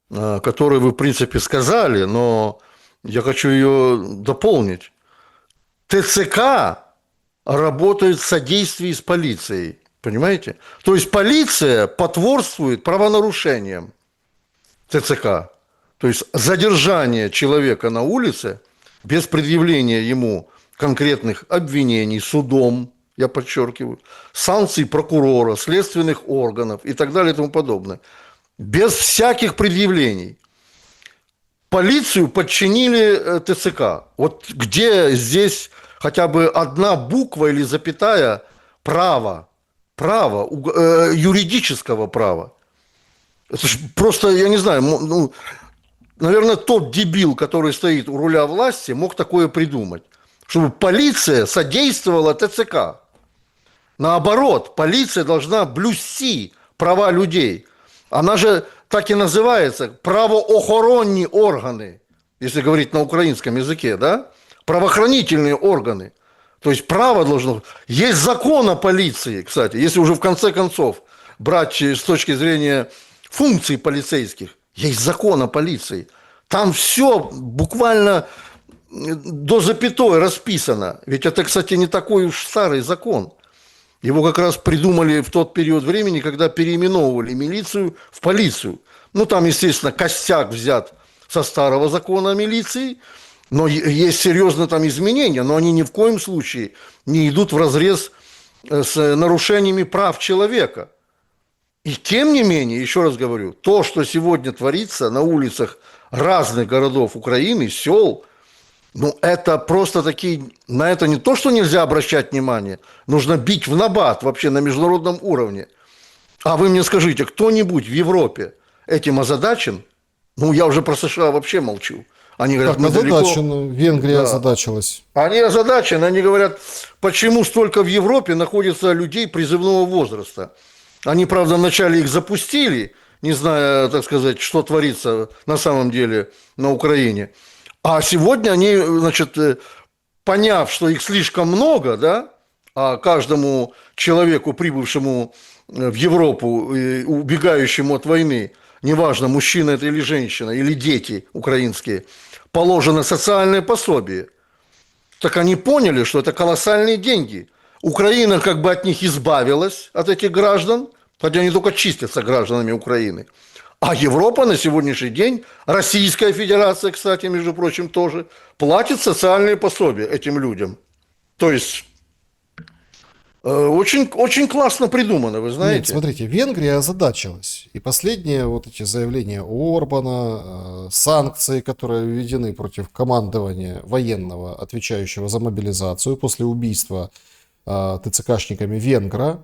Speaker 2: которую вы, в принципе, сказали, но я хочу ее дополнить. ТЦК работает в содействии с полицией. Понимаете? То есть полиция потворствует правонарушениям ТЦК. То есть задержание человека на улице без предъявления ему конкретных обвинений судом, я подчеркиваю, санкций прокурора, следственных органов и так далее и тому подобное. Без всяких предъявлений. Полицию подчинили ТЦК. Вот где здесь хотя бы одна буква или запятая права, юридического права. Это ж просто, я не знаю, ну, наверное, тот дебил, который стоит у руля власти, мог такое придумать. Чтобы полиция содействовала ТЦК. Наоборот, полиция должна блюсти права людей. Она же так и называется правоохоронные органы, если говорить на украинском языке, да? Правоохранительные органы. То есть право должно... Есть закон о полиции, кстати, если уже в конце концов брать с точки зрения функций полицейских. Есть закон о полиции. Там все буквально до запятой расписано. Ведь это, кстати, не такой уж старый закон. Его как раз придумали в тот период времени, когда переименовывали милицию в полицию. Ну, там, естественно, костяк взят со старого закона о милиции, но есть серьезные там изменения, но они ни в коем случае не идут вразрез с нарушениями прав человека. И тем не менее, еще раз говорю, то, что сегодня творится на улицах разных городов Украины, сел, ну, это просто такие, на это не то, что нельзя обращать внимание, нужно бить в набат вообще на международном уровне. А вы мне скажите, кто-нибудь в Европе этим озадачен? Ну, я уже про США вообще молчу. Они говорят,
Speaker 1: Так,
Speaker 2: мы далеко...
Speaker 1: озадачена. Венгрия
Speaker 2: Да.
Speaker 1: озадачилась.
Speaker 2: Они озадачены, они говорят, почему столько в Европе находится людей призывного возраста. Они, правда, вначале их запустили, не зная, так сказать, что творится на самом деле на Украине. А сегодня они, значит, поняв, что их слишком много, да, а каждому человеку, прибывшему в Европу, убегающему от войны, неважно, мужчина это или женщина, или дети украинские, положено социальное пособие. Так они поняли, что это колоссальные деньги. Украина как бы от них избавилась, от этих граждан, хотя они только чистятся гражданами Украины. А Европа на сегодняшний день, Российская Федерация, кстати, между прочим, тоже, платит социальные пособия этим людям. То есть, очень, очень классно придумано, вы знаете.
Speaker 1: Нет, смотрите, Венгрия озадачилась. И последние вот эти заявления Орбана, санкции, которые введены против командования военного, отвечающего за мобилизацию после убийства ТЦКшниками венгра,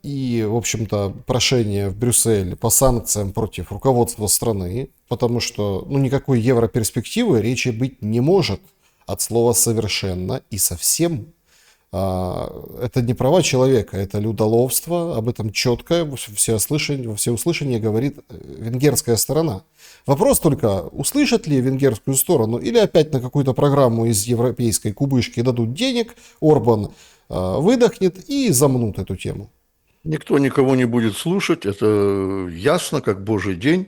Speaker 1: и, в общем-то, прошение в Брюссель по санкциям против руководства страны, потому что ну, никакой европерспективы речи быть не может от слова «совершенно» и «совсем». Это не права человека, это людоловство, об этом четко во всеуслышание говорит венгерская сторона. Вопрос только, услышат ли венгерскую сторону или опять на какую-то программу из европейской кубышки дадут денег, Орбан выдохнет и замнут эту тему.
Speaker 2: Никто никого не будет слушать, это ясно, как божий день.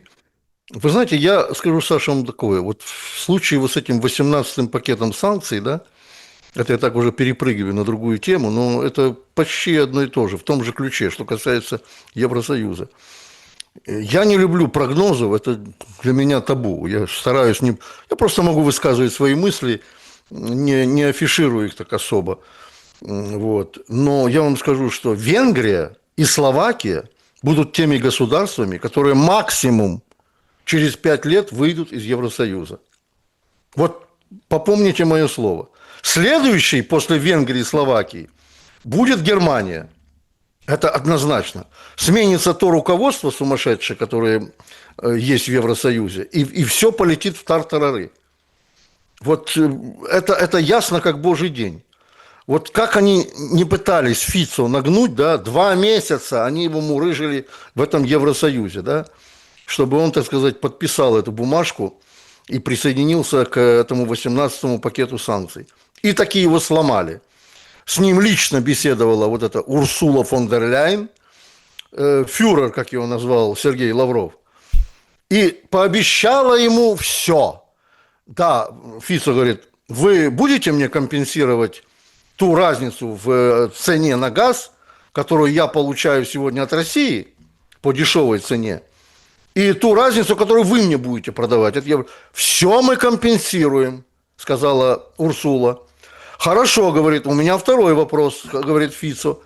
Speaker 2: Вы знаете, я скажу, Саша, вам такое, вот в случае вот с этим 18-м пакетом санкций, да, это я так уже перепрыгиваю на другую тему, но это почти одно и то же, в том же ключе, что касается Евросоюза. Я не люблю прогнозов, это для меня табу. Я стараюсь не... Я просто могу высказывать свои мысли, не афиширую их так особо. Вот. Но я вам скажу, что Венгрия и Словакия будут теми государствами, которые максимум через 5 лет выйдут из Евросоюза. Вот попомните мое слово. Следующий после Венгрии и Словакии будет Германия. Это однозначно. Сменится то руководство сумасшедшее, которое есть в Евросоюзе, и все полетит в тартарары. Вот это ясно, как божий день. Вот как они не пытались Фицо нагнуть, да, 2 месяца они его мурыжили в этом Евросоюзе, да, чтобы он, так сказать, подписал эту бумажку и присоединился к этому 18-му пакету санкций. И такие его сломали. С ним лично беседовала вот эта Урсула фон дер Ляйен, фюрер, как его назвал Сергей Лавров, и пообещала ему все. Да, Фицо говорит, вы будете мне компенсировать ту разницу в цене на газ, которую я получаю сегодня от России по дешевой цене, и ту разницу, которую вы мне будете продавать. Это все мы компенсируем, сказала Урсула. Хорошо, говорит, у меня второй вопрос, говорит Фицо.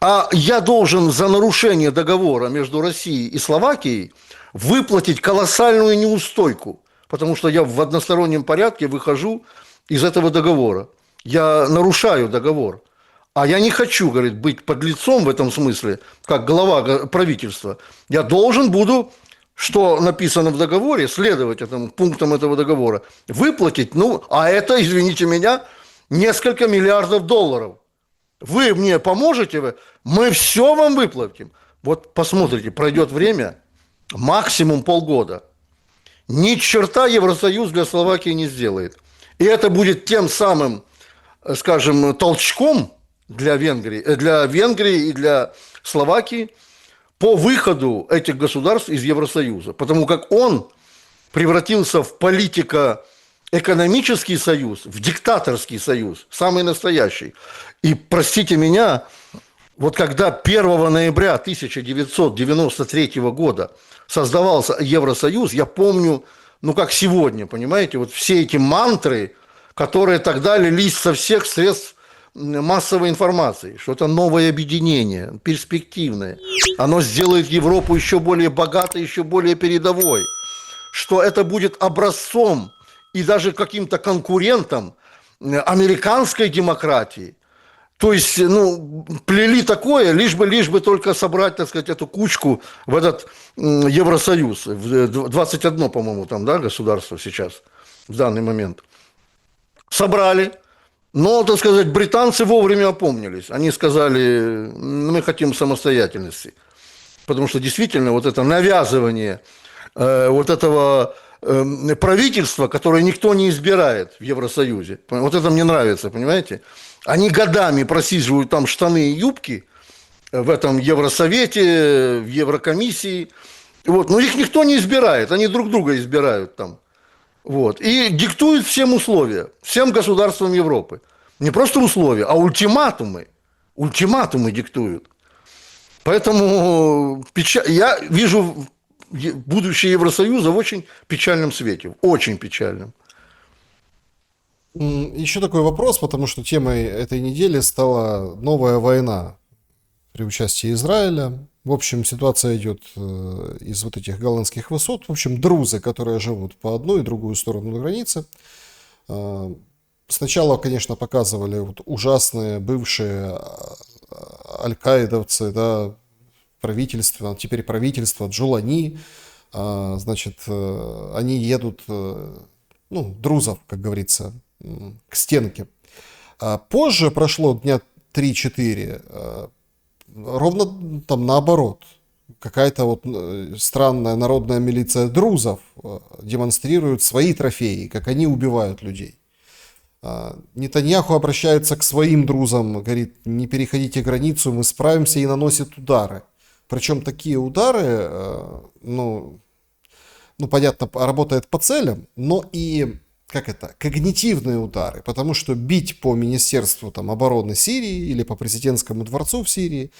Speaker 2: А я должен за нарушение договора между Россией и Словакией выплатить колоссальную неустойку, потому что я в одностороннем порядке выхожу из этого договора. Я нарушаю договор. А я не хочу, говорит, быть подлецом в этом смысле, как глава правительства. Я должен буду, что написано в договоре, следовать этому пунктам этого договора, выплатить, ну, а это, извините меня, несколько миллиардов долларов. Вы мне поможете, мы все вам выплатим. Вот посмотрите, пройдет время, максимум полгода. Ни черта Евросоюз для Словакии не сделает. И это будет тем самым, скажем, толчком для Венгрии и для Словакии по выходу этих государств из Евросоюза. Потому как он превратился в политико-экономический союз, в диктаторский союз, самый настоящий. И, простите меня, вот когда 1 ноября 1993 года создавался Евросоюз, я помню, ну как сегодня, понимаете, вот все эти мантры, которые тогда лились со всех средств массовой информации, что это новое объединение, перспективное. Оно сделает Европу еще более богатой, еще более передовой. Что это будет образцом и даже каким-то конкурентом американской демократии. То есть, ну, плели такое, лишь бы только собрать, так сказать, эту кучку в этот Евросоюз. 21, по-моему, там, да, государство сейчас, в данный момент. Собрали. Но, так сказать, британцы вовремя опомнились. Они сказали, мы хотим самостоятельности. Потому что действительно вот это навязывание вот этого правительства, которое никто не избирает в Евросоюзе. Вот это мне нравится, понимаете? Они годами просиживают там штаны и юбки в этом Евросовете, в Еврокомиссии. Вот. Но их никто не избирает, они друг друга избирают там. Вот. И диктуют всем условия, всем государствам Европы. Не просто условия, а ультиматумы. Ультиматумы диктуют. Поэтому я вижу будущее Евросоюза в очень печальном свете. Очень печальном.
Speaker 1: Еще такой вопрос, потому что темой этой недели стала новая война при участии Израиля. В общем, ситуация идет из вот этих голландских высот. В общем, друзы, которые живут по одну и другую сторону границы. Сначала, конечно, показывали вот ужасные бывшие аль-каидовцы, да, правительство, теперь правительство Джулани. Значит, они едут, ну, друзов, как говорится, к стенке. Позже, прошло дня 3-4, ровно там наоборот. Какая-то вот странная народная милиция друзов демонстрирует свои трофеи, как они убивают людей. Нетаньяху обращается к своим друзам, говорит, не переходите границу, мы справимся, и наносит удары. Причем такие удары, ну понятно, работает по целям, но и когнитивные удары, потому что бить по Министерству там, обороны Сирии или по президентскому дворцу в Сирии,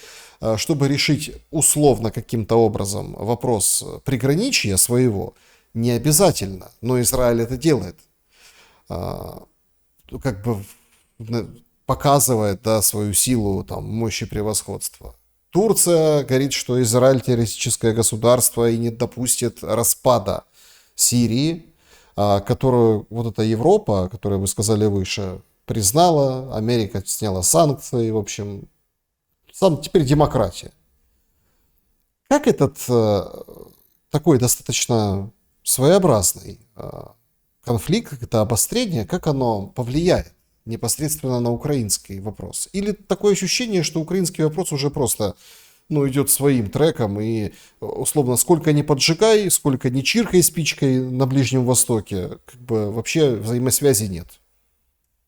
Speaker 1: чтобы решить условно каким-то образом вопрос приграничья своего, не обязательно, но Израиль это делает. Как бы показывает, да, свою силу, там, мощь и превосходство. Турция говорит, что Израиль террористическое государство и не допустит распада Сирии, которую вот эта Европа, которую вы сказали выше, признала, Америка сняла санкции, в общем, теперь демократия. Как этот такой достаточно своеобразный конфликт, это обострение, как оно повлияет непосредственно на украинский вопрос? Или такое ощущение, что украинский вопрос уже просто, ну, идет своим треком, и условно сколько ни поджигай, сколько ни чиркай спичкой на Ближнем Востоке, как бы вообще взаимосвязи нет.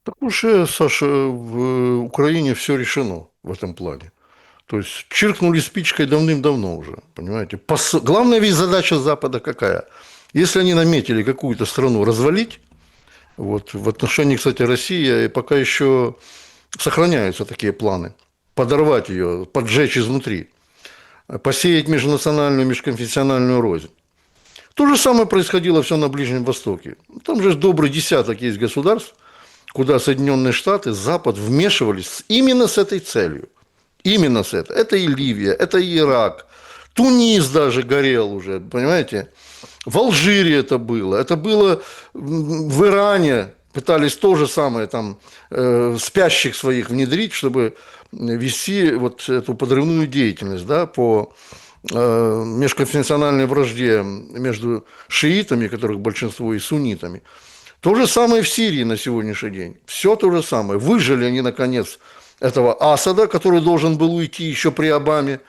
Speaker 2: Так уже, Саша, в Украине все решено в этом плане. То есть чиркнули спичкой давным-давно уже, понимаете. Главная ведь задача Запада какая? Если они наметили какую-то страну развалить, вот, в отношении, кстати, России пока еще сохраняются такие планы. Подорвать ее, поджечь изнутри, посеять межнациональную, межконфессиональную рознь. То же самое происходило все на Ближнем Востоке. Там же добрый десяток есть государств, куда Соединенные Штаты, Запад вмешивались именно с этой целью. Именно с этой. Это и Ливия, это и Ирак. Тунис даже горел уже, понимаете? В Алжире это было в Иране, пытались то же самое, там, спящих своих внедрить, чтобы вести вот эту подрывную деятельность, да, по межконфессиональной вражде между шиитами, которых большинство, и суннитами. То же самое в Сирии на сегодняшний день. Все то же самое. Выжили они, наконец, этого Асада, который должен был уйти еще при Обаме.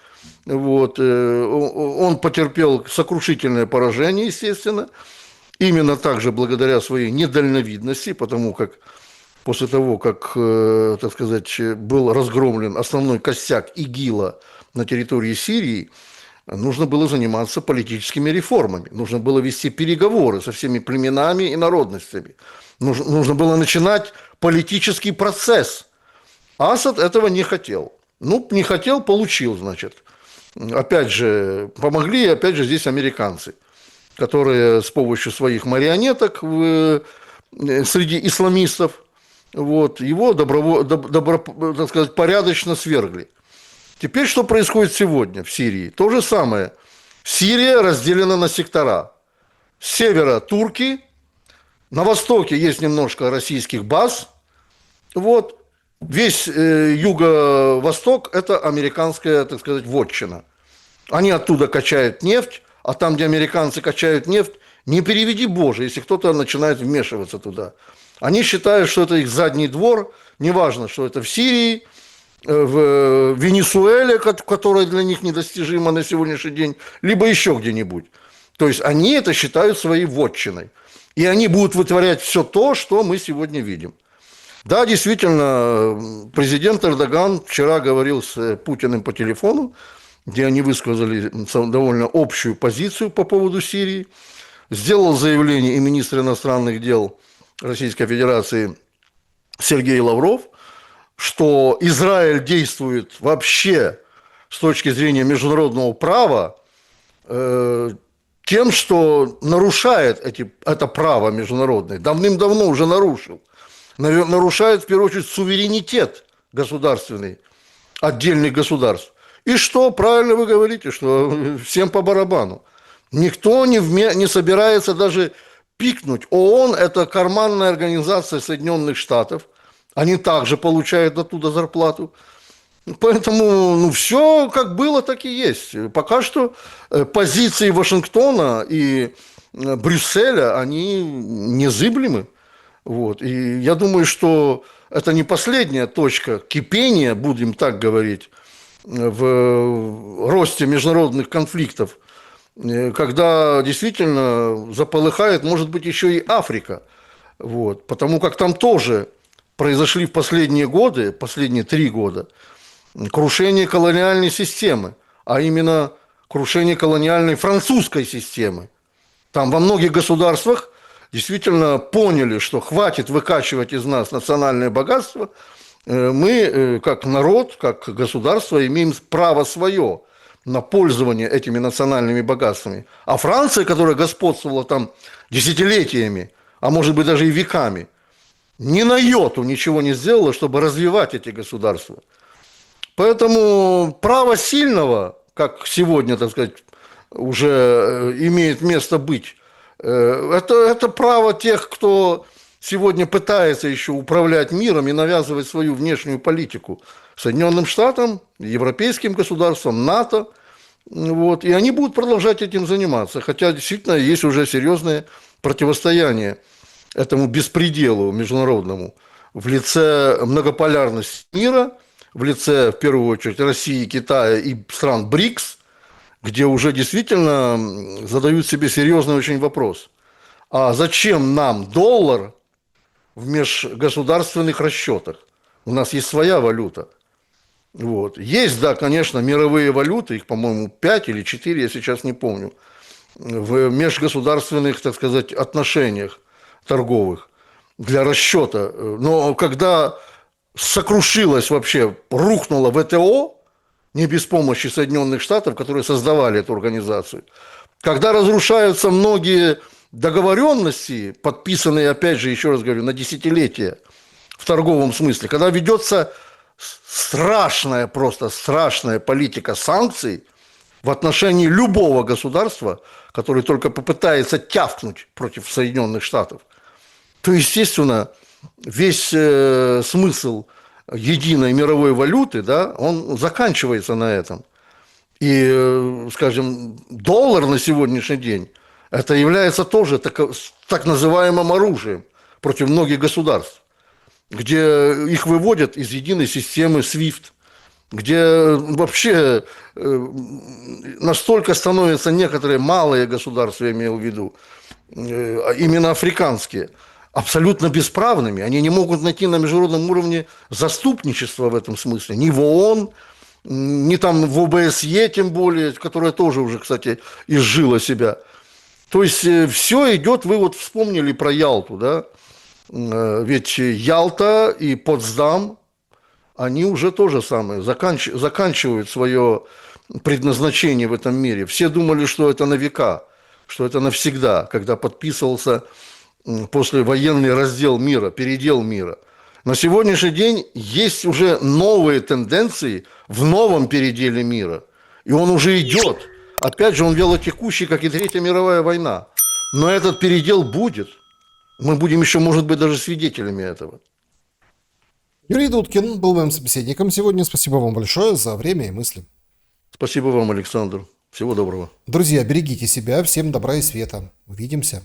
Speaker 2: Вот. Он потерпел сокрушительное поражение, естественно, именно также благодаря своей недальновидности, потому как после того, как, так сказать, был разгромлен основной костяк ИГИЛа на территории Сирии, нужно было заниматься политическими реформами, нужно было вести переговоры со всеми племенами и народностями, нужно было начинать политический процесс. Асад этого не хотел. Ну, не хотел, получил, значит. Опять же, помогли, опять же, здесь американцы, которые с помощью своих марионеток среди исламистов Вот, его так сказать, порядочно свергли. Теперь что происходит сегодня в Сирии? То же самое. Сирия разделена на сектора. С севера турки, на востоке есть немножко российских баз. Вот. Весь юго-восток – это американская, так сказать, вотчина. Они оттуда качают нефть, а там, где американцы качают нефть, не переведи Боже, если кто-то начинает вмешиваться туда. Они считают, что это их задний двор, неважно, что это в Сирии, в Венесуэле, которая для них недостижима на сегодняшний день, либо еще где-нибудь. То есть они это считают своей вотчиной. И они будут вытворять все то, что мы сегодня видим. Да, действительно, президент Эрдоган вчера говорил с Путиным по телефону, где они высказали довольно общую позицию по поводу Сирии. Сделал заявление и министр иностранных дел Российской Федерации Сергей Лавров, что Израиль действует вообще с точки зрения международного права тем, что нарушает это право международное, давным-давно уже нарушил. Нарушает, в первую очередь, суверенитет государственный отдельных государств. И что, правильно вы говорите, что всем по барабану. Никто не собирается даже пикнуть. ООН – это карманная организация Соединенных Штатов. Они также получают оттуда зарплату. Поэтому все как было, так и есть. Пока что позиции Вашингтона и Брюсселя, они незыблемы. Вот. И я думаю, что это не последняя точка кипения, будем так говорить, в росте международных конфликтов, когда действительно заполыхает, может быть, еще и Африка. Вот. Потому как там тоже произошли в последние годы, последние 3 года, крушение колониальной системы, а именно крушение колониальной французской системы. Там во многих государствах действительно поняли, что хватит выкачивать из нас национальное богатство, мы, как народ, как государство, имеем право свое на пользование этими национальными богатствами. А Франция, которая господствовала там десятилетиями, а может быть даже и веками, ни на йоту ничего не сделала, чтобы развивать эти государства. Поэтому право сильного, как сегодня, так сказать, уже имеет место быть, это право тех, кто сегодня пытается еще управлять миром и навязывать свою внешнюю политику Соединенным Штатам, европейским государствам, НАТО. Вот, и они будут продолжать этим заниматься. Хотя действительно есть уже серьезное противостояние этому беспределу международному в лице многополярности мира, в лице, в первую очередь, России, Китая и стран БРИКС, где уже действительно задают себе серьезный очень вопрос. А зачем нам доллар в межгосударственных расчетах? У нас есть своя валюта. Вот. Есть, да, конечно, мировые валюты, их, по-моему, 5 или 4, я сейчас не помню, в межгосударственных, так сказать, отношениях торговых для расчета. Но когда сокрушилась вообще, рухнула ВТО, не без помощи Соединенных Штатов, которые создавали эту организацию, когда разрушаются многие договоренности, подписанные, опять же, еще раз говорю, на десятилетия в торговом смысле, когда ведется страшная, просто страшная политика санкций в отношении любого государства, которое только попытается тявкнуть против Соединенных Штатов, то, естественно, весь смысл единой мировой валюты, да, он заканчивается на этом. И, скажем, доллар на сегодняшний день это является тоже так называемым оружием против многих государств, где их выводят из единой системы SWIFT, где вообще настолько становятся некоторые малые государства, я имею в виду, именно африканские, абсолютно бесправными. Они не могут найти на международном уровне заступничество в этом смысле. Ни в ООН, ни там в ОБСЕ, тем более, которая тоже уже, кстати, изжила себя. То есть все идет, вы вот вспомнили про Ялту, да? Ведь Ялта и Потсдам, они уже то же самое, заканчивают свое предназначение в этом мире. Все думали, что это на века, что это навсегда, когда подписывался послевоенный раздел мира, передел мира. На сегодняшний день есть уже новые тенденции в новом переделе мира. И он уже идет. Опять же, он вялотекущий, как и Третья мировая война. Но этот передел будет. Мы будем еще, может быть, даже свидетелями этого.
Speaker 1: Юрий Дудкин был моим собеседником сегодня. Спасибо вам большое за время и мысли.
Speaker 2: Спасибо вам, Александр. Всего доброго.
Speaker 1: Друзья, берегите себя. Всем добра и света. Увидимся.